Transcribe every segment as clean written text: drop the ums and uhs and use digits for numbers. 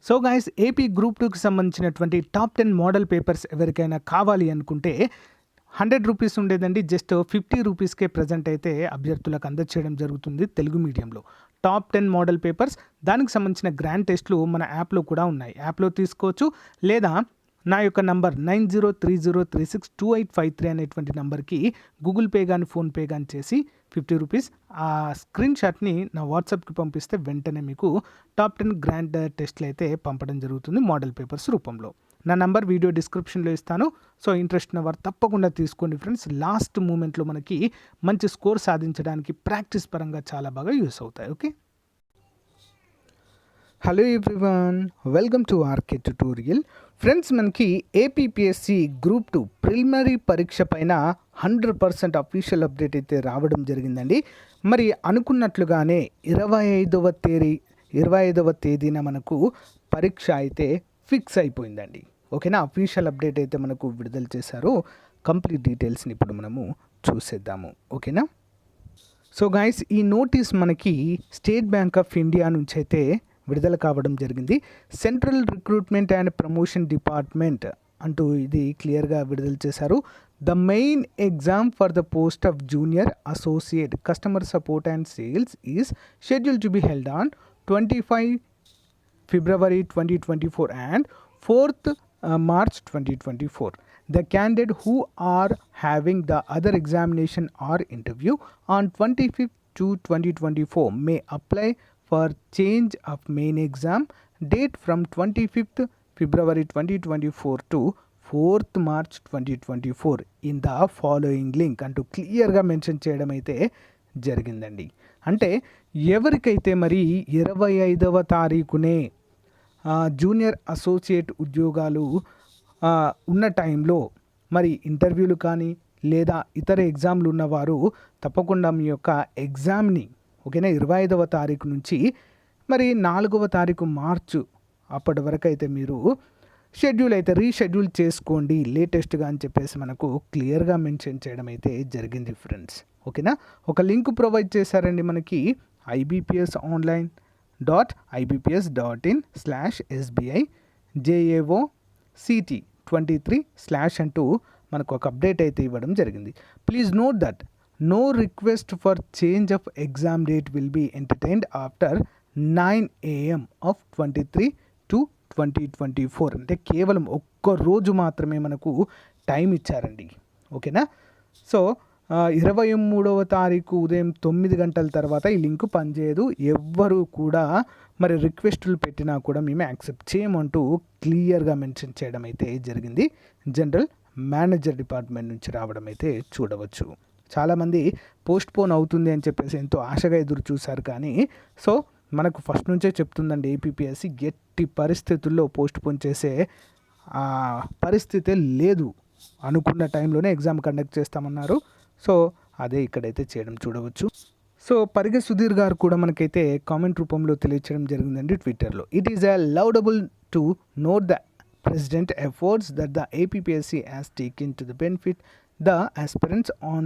So guys AP group 2కి సంబంధించినటువంటి top 10 model papers ఎవరికైనా కావాలి అనుకుంటే 100 రూపీస్ ఉండేదండి, జస్ట్ 50 రూపీస్కే ప్రజెంట్ అయితే అభ్యర్థులకు అందచేయడం జరుగుతుంది తెలుగు మీడియంలో. టాప్ 10 మోడల్ పేపర్స్, దానికి సంబంధించిన గ్రాండ్ టెస్ట్లు మన యాప్లో కూడా ఉన్నాయి. యాప్లో తీసుకోవచ్చు, లేదా నా యొక్క నంబర్ 9030362853 అనేటువంటి నంబర్కి గూగుల్ పే కానీ ఫోన్పే కానీ చేసి 50 రూపీస్ ఆ స్క్రీన్ షాట్ని నా వాట్సాప్కి పంపిస్తే వెంటనే మీకు టాప్ 10 గ్రాండ్ టెస్ట్లు అయితే పంపడం జరుగుతుంది మోడల్ పేపర్స్ రూపంలో. నా నంబర్ వీడియో డిస్క్రిప్షన్లో ఇస్తాను. సో ఇంట్రెస్ట్ ఉన్న వారు తప్పకుండా తీసుకోండి ఫ్రెండ్స్. లాస్ట్ మూమెంట్లో మనకి మంచి స్కోర్ సాధించడానికి ప్రాక్టీస్ పరంగా చాలా బాగా యూస్ అవుతాయి. Okay, hello everyone, welcome to RK tutorial. Friends, మనకి ఏపీపీఎస్సి గ్రూప్ 2 ప్రిలిమినరీ పరీక్ష పైన 100% అఫీషియల్ అప్డేట్ అయితే రావడం జరిగిందండి. మరి అనుకున్నట్లుగానే 25వ తేదీన మనకు పరీక్ష అయితే ఫిక్స్ అయిపోయిందండి. ఓకేనా, అఫీషియల్ అప్డేట్ అయితే మనకు విడుదల చేశారు. కంప్లీట్ డీటెయిల్స్ని ఇప్పుడు మనము చూసేద్దాము. ఓకేనా, సో గైస్, ఈ నోటీస్ మనకి స్టేట్ బ్యాంక్ ఆఫ్ ఇండియా నుంచి అయితే విడుదల కావడం జరిగింది. Central recruitment and promotion department అంటూ ఇది క్లియర్గా విడుదల చేశారు. The main exam for the post of junior associate customer support and sales is schedule to be held on 25 February 2024 and 4th March 2024. The candidate who are having the other examination or interview on 25th to 2024 may apply for change of main exam date from 25th February 2024 to 4th March 2024 in the following link అంటూ క్లియర్గా mention చేయడం అయితే జరిగిందండి. అంటే ఎవరికైతే మరి 25వ తారీఖునే junior associate ఉద్యోగాలు ఉన్న టైంలో మరి ఇంటర్వ్యూలు కానీ లేదా ఇతర ఎగ్జామ్లు ఉన్నవారు తప్పకుండా మీ యొక్క ఎగ్జామ్ని ఓకేనా 25వ తారీఖు నుంచి మరి 4వ తారీఖు మార్చు అప్పటి వరకు అయితే మీరు షెడ్యూల్ అయితే రీషెడ్యూల్ చేసుకోండి లేటెస్ట్గా అని చెప్పేసి మనకు క్లియర్గా మెన్షన్ చేయడం అయితే జరిగింది ఫ్రెండ్స్. ఓకేనా, ఒక లింక్ ప్రొవైడ్ చేశారండి మనకి ibps.in/sbi/JAOCT23/ అంటూ మనకు ఒక అప్డేట్ అయితే ఇవ్వడం జరిగింది. Please note that no request for change of exam date will be entertained after 9 AM of 23 to 2024. అంటే కేవలం ఒక్క రోజు మాత్రమే మనకు టైం ఇచ్చారండి. ఓకేనా, సో 23వ తారీఖు ఉదయం 9 గంటల తర్వాత ఈ లింక్ పనిచేయదు. ఎవ్వరు కూడా మరి రిక్వెస్టులు పెట్టినా కూడా మేము యాక్సెప్ట్ చేయమంటూ క్లియర్గా మెన్షన్ చేయడం అయితే జరిగింది. జనరల్ మేనేజర్ డిపార్ట్మెంట్ నుంచి రావడం అయితే చూడవచ్చు. చాలామంది పోస్ట్ పోన్ అవుతుంది అని చెప్పేసి ఎంతో ఆశగా ఎదురు చూశారు, కానీ సో మనకు ఫస్ట్ నుంచే చెప్తుందండి ఏపీపీఎస్సి ఎట్టి పరిస్థితుల్లో పోస్ట్ పోన్ చేసే పరిస్థితే లేదు. అనుకున్న టైంలోనే ఎగ్జామ్ కండక్ట్ చేస్తామన్నారు. సో అదే ఇక్కడైతే చేయడం చూడవచ్చు. సో పరిగె సుధీర్ గారు కూడా మనకైతే కామెంట్ రూపంలో తెలియచేయడం జరిగిందండి ట్విట్టర్లో. It is a laudable to note the president efforts that the APPSC has taken to the benefit the aspirants on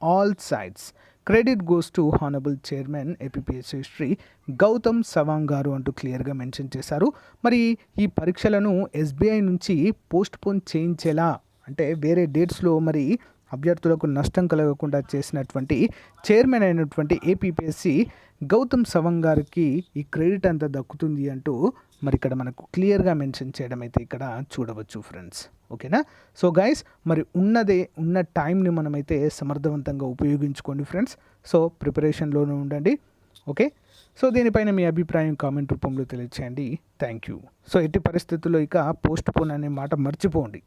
all sides. Credit goes to Honorable Chairman APPSC Shri Gautam Sawang గారు అంటూ క్లియర్గా మెన్షన్ చేశారు. మరి ఈ పరీక్షలను ఎస్బీఐ నుంచి పోస్ట్ పోన్ చేయించేలా అంటే వేరే డేట్స్లో మరి అభ్యర్థులకు నష్టం కలగకుండా చేసినటువంటి చైర్మన్ అయినటువంటి ఏపీపీఎస్సి గౌతమ్ సవాంగ్ గారికి ఈ క్రెడిట్ అంతా దక్కుతుంది అంటూ మరి ఇక్కడ మనకు క్లియర్గా మెన్షన్ చేయడం అయితే ఇక్కడ చూడవచ్చు ఫ్రెండ్స్. ఓకేనా, సో గైస్, మరి ఉన్న టైంని మనమైతే సమర్థవంతంగా ఉపయోగించుకోండి ఫ్రెండ్స్. సో ప్రిపరేషన్లోనే ఉండండి. ఓకే, సో దీనిపైన మీ అభిప్రాయం కామెంట్ రూపంలో తెలియచేయండి. Thank you. సో ఎట్టి పరిస్థితుల్లో ఇక పోస్ట్ పోన్ అనే మాట మర్చిపోండి.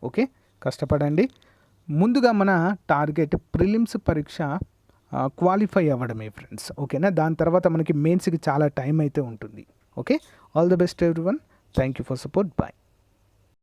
ఓకే, కష్టపడండి. ముందుగా మన టార్గెట్ ప్రిలిమ్స్ పరీక్ష క్వాలిఫై అవ్వడమే ఫ్రెండ్స్. ఓకేనా, దాని తర్వాత మనకి మెయిన్స్కి చాలా టైం అయితే ఉంటుంది. Okay, all the best everyone. Thank you for support. Bye.